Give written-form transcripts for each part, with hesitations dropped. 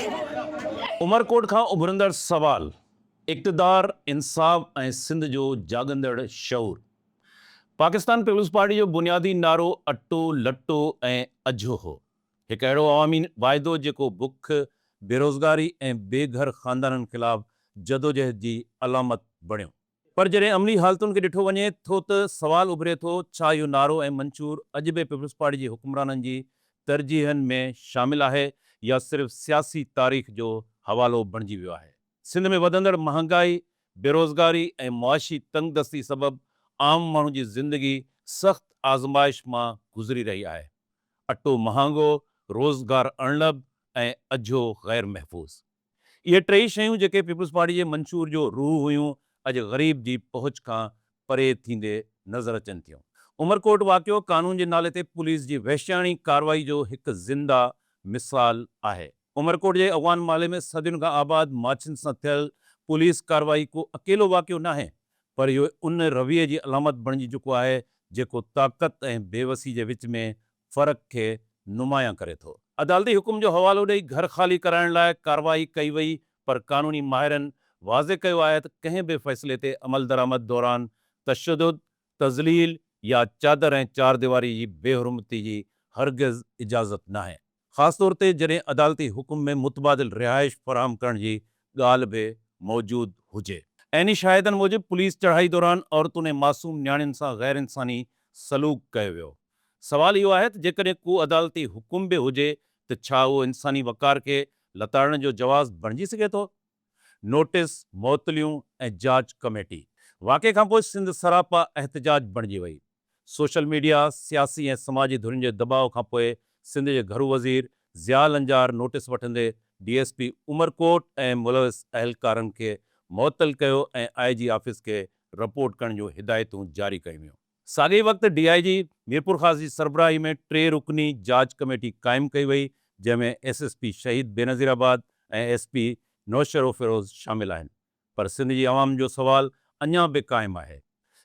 उमरकोट खां उभरंदड़ सवाल, इक़्तिदार, इंसाफ़ ऐं सिंध जो जाॻंदड़ शऊर। पाकिस्तान पीपुल्स पार्टी जो बुनियादी नारो अटो लटो ऐं अझो हो, हिकु अहिड़ो अवामी वाइदो जेको बुख, बेरोज़गारी ऐं बेघर ख़ानदाननि ख़िलाफ़ जदोजहद जी अलामत बणियो। पर जॾहिं अमली हालतुनि खे ॾिठो वञे थो त सवाल उभिरे थो, छा इहो नारो ऐं मंशूर अॼु बि पीपुल्स पार्टी जे हुक्मराननि जी तरजीहनि में शामिल आहे या सिर्फ़ सियासी तारीख़ जो हवालो बणिजी वियो आहे। सिंध में वधंदड़ महांगाई, बेरोज़गारी ऐं मुआशी तंगदस्ती सबबि आम माण्हू जी ज़िंदगी सख़्त आज़माइश मां गुज़री रही आहे। अटो महांगो, रोज़गार अणलब ऐं अझो ग़ैर महफ़ूज़, इहे टई शयूं जेके पीपुल्स पार्टी जे मंशूर जो रूह हुयूं, अॼु ग़रीब जी पहुच खां परे थींदे नज़र अचनि थियूं। उमरकोट वाक़ियो कानून जे नाले ते पुलिस जी वहशियाणी कार्रवाई जो हिकु ज़िंदा मिसाल आहे। उमरकोट जे अगवान माले में सदियुनि खां आबाद माछियुनि सां थियल पुलिस कार्रवाई को अकेलो वाक़ियो नाहे, पर इहो उन रवैये जी अलामत बणिजी चुको आहे जेको ताक़त ऐं बेवसी जे विच में फ़र्क़ खे नुमायां करे थो। अदालती हुकुम जो हवालो ॾेई घर ख़ाली कराइण लाइ कार्रवाई कई वई, पर कानूनी माहिरनि वाज़े कयो आहे त कंहिं बि फ़ैसिले ते अमल दरामद दौरान तशद्दुद, तज़लील या चादर ऐं चार दीवारी जी बेहुरमती जी हरगिज़ इजाज़त नाहे, ख़ासि तौर ते जॾहिं अदालती हुकुम में मुतबादिल रिहाइश फ़राहम करण जी ॻाल्हि बि मौजूदु हुजे। ऐनी शाहिदनि मूजिबि पुलिस चढ़ाई दौरान औरतुनि ऐं मासूम नियाणियुनि सां ग़ैर इंसानी सलूक कयो वियो। सवाल इहो आहे त जेकॾहिं को अदालती हुकुम बि हुजे त छा उहो इंसानी वक़ार खे लताड़ण जो जवाज़ बणिजी सघे थो? नोटिस, मौतलियूं ऐं जांच कमेटी। वाक़े खां पोइ सिंध सरापा एहतजाज बणिजी वई। सोशल मीडिया, सियासी ऐं समाजी धुरियुनि जे दबाव खां पोइ सिंध जे घरू वज़ीर ज़ियाल अंजार नोटिस वठंदे DSP उमरकोट ऐं मुलविस अहलकारनि खे मुअतल कयो ऐं IG ऑफिस खे रिपोर्ट करण जूं हिदायतूं जारी कयूं वियूं। साॻे वक़्तु DIG मीरपुर ख़ास जी सरबराही में 3 रुकनी जांच कमेटी क़ाइमु कई वई, जंहिंमें SSP शहीद बेनज़ीराबाद ऐं SP नौशरो फिरोज़ शामिल आहिनि। पर सिंध जी अवाम जो सवाल अञा बि क़ाइमु आहे,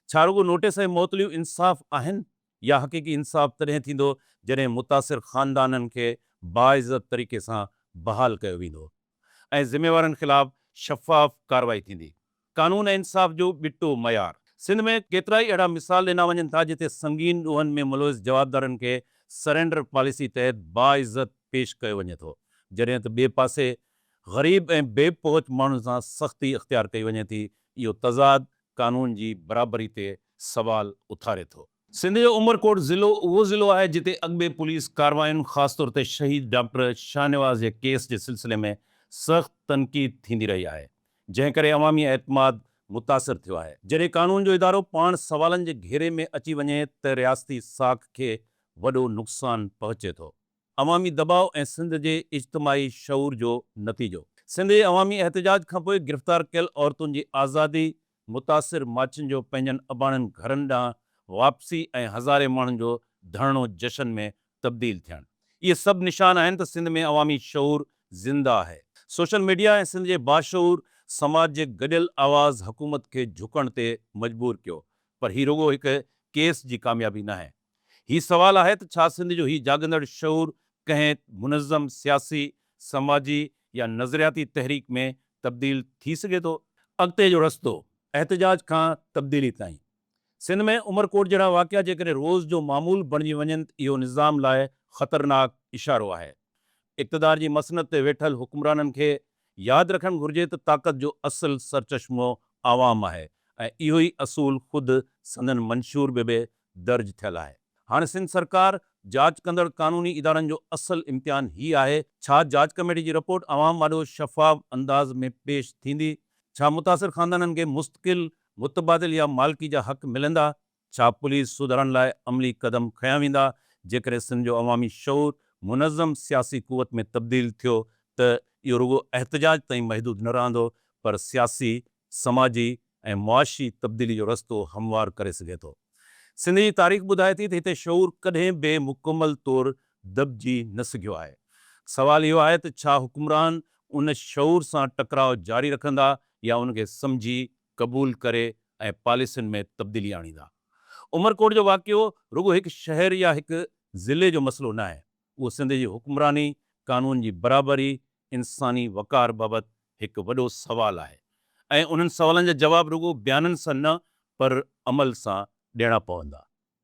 छा रुगो नोटिस ऐं मोतलियूं इंसाफ़ आहिनि, या हक़ीक़ी इंसाफ़ तॾहिं थींदो जॾहिं मुतासिर ख़ानदाननि खे बाइज़त तरीक़े सां बहाल कयो वेंदो ऐं ज़िम्मेवारनि ख़िलाफ़ शफ़ाफ़ कार्रवाई थींदी। कानून ऐं इंसाफ़ जो ॿिटो मयार। सिंध में केतिरा ई अहिड़ा मिसाल ॾिना वञनि था जिते संगीन ॾोहनि में मुलविस जवाबदारनि खे सरेंडर पॉलिसी तहत बाइज़त पेश कयो वञे थो, जॾहिं त ॿिए पासे ग़रीब ऐं बेपहुच माण्हुनि सां सख़्ती इख़्तियार कई वञे थी। इहो तज़ाद कानून जी बराबरी ते सवाल उथारे थो। सिंध जो उमरकोट ज़िलो उहो ज़िलो आहे जिते अॻिते पुलिस कार्रवायुनि, ख़ासि तौर ते शहीद डॉक्टर शाहनवाज़ जे केस जे सिलसिले में सख़्त तनक़ीद थींदी रही आहे, जंहिं करे अवामी एतमाद मुतासिर थियो आहे। जॾहिं कानून जो इदारो पाण सवालनि जे घेरे में अची वञे त रियासती साख खे वॾो नुक़सानु पहुचे थो। अवामी दबाव ऐं सिंध जे इज्तिमाही शऊर जो नतीजो। सिंध जे अवामी एहतजाज खां पोइ गिरफ़्तार कयल औरतुनि जी आज़ादी, मुतासिर माछियुनि जो पंहिंजनि अबाणनि घरनि ॾांहुं वापसी ऐं हज़ारे माण्हुनि जो धरणो जशन में तब्दील थियणु, इहे सभु निशान आहिनि त सिंध में अवामी शऊर ज़िंदा आहे। सोशल मीडिया ऐं सिंध जे बाशऊर समाज जे गॾियल आवाज़ हुकूमत खे झुकण ते मजबूर कयो, पर हीउ रुगो हिकु केस जी कामयाबी नाहे। हीउ सवाल आहे त छा सिंध जो हीउ जाॻंदड़ शऊर कंहिं मुनज़्ज़म सियासी, समाजी या नज़रियाती तहरीक में तब्दील थी सघे थो? अॻिते जो रस्तो एहतजाज खां तब्दीली ताईं। सिंध में उमरकोट जहिड़ा वाक़िया जेकॾहिं रोज़ जो मामूल बणिजी वञनि त इहो निज़ाम लाइ ख़तरनाक इशारो आहे। इक़्तिदार जी मसनत ते वेठल हुक्मराननि खे यादि रखणु घुरिजे त ताक़त जो असुलु सरचश्मो आवाम आहे ऐं इहो ई असूल ख़ुदि संदन मंशूर में बि दर्ज थियल आहे। हाणे सिंध सरकार जांच कंदड़ कानूनी इदारनि जो असुलु इम्तिहान हीउ आहे, छा जांच कमेटी जी रिपोर्ट अवाम ॾाढो शफ़ाफ़ अंदाज़ में पेश थींदी? छा मुतासिर ख़ानदाननि खे मुस्तक़िल, मुतबादिल या मालिकी जा हक़ मिलंदा? छा पुलिस सुधारण लाइ अमली क़दम खयां वेंदा? जेकॾहिं सिंध जो अवामी शऊर मुनज़्ज़म सियासी क़ुवत में तब्दील थियो त इहो रुगो एहतजाज ताईं महदूद न रहंदो, पर सियासी, समाजी ऐं मुआशी तब्दीली जो रस्तो हमवार करे सघे थो। सिंध जी तारीख़ ॿुधाए थी त हिते शऊर कॾहिं बि मुकमल तौरु दॿिजी न सघियो आहे। सवाल इहो आहे त छा हुक्मरान उन शऊर सां टकराव जारी रखंदा या उनखे सम्झी, क़बूल करे ऐं पॉलिसियुनि में तब्दीली आणींदा? उमरकोट जो वाक़ियो रुगो हिकु शहर या हिकु ज़िले जो मसइलो न आहे, उहो सिंध जी हुक्मरानी, कानून जी बराबरी, इंसानी वक़ार बाबति हिकु वॾो सवालु आहे ऐं उन्हनि सवालनि जा जवाब रुॻो बयाननि सां न पर अमल सां ॾियणा पवंदा।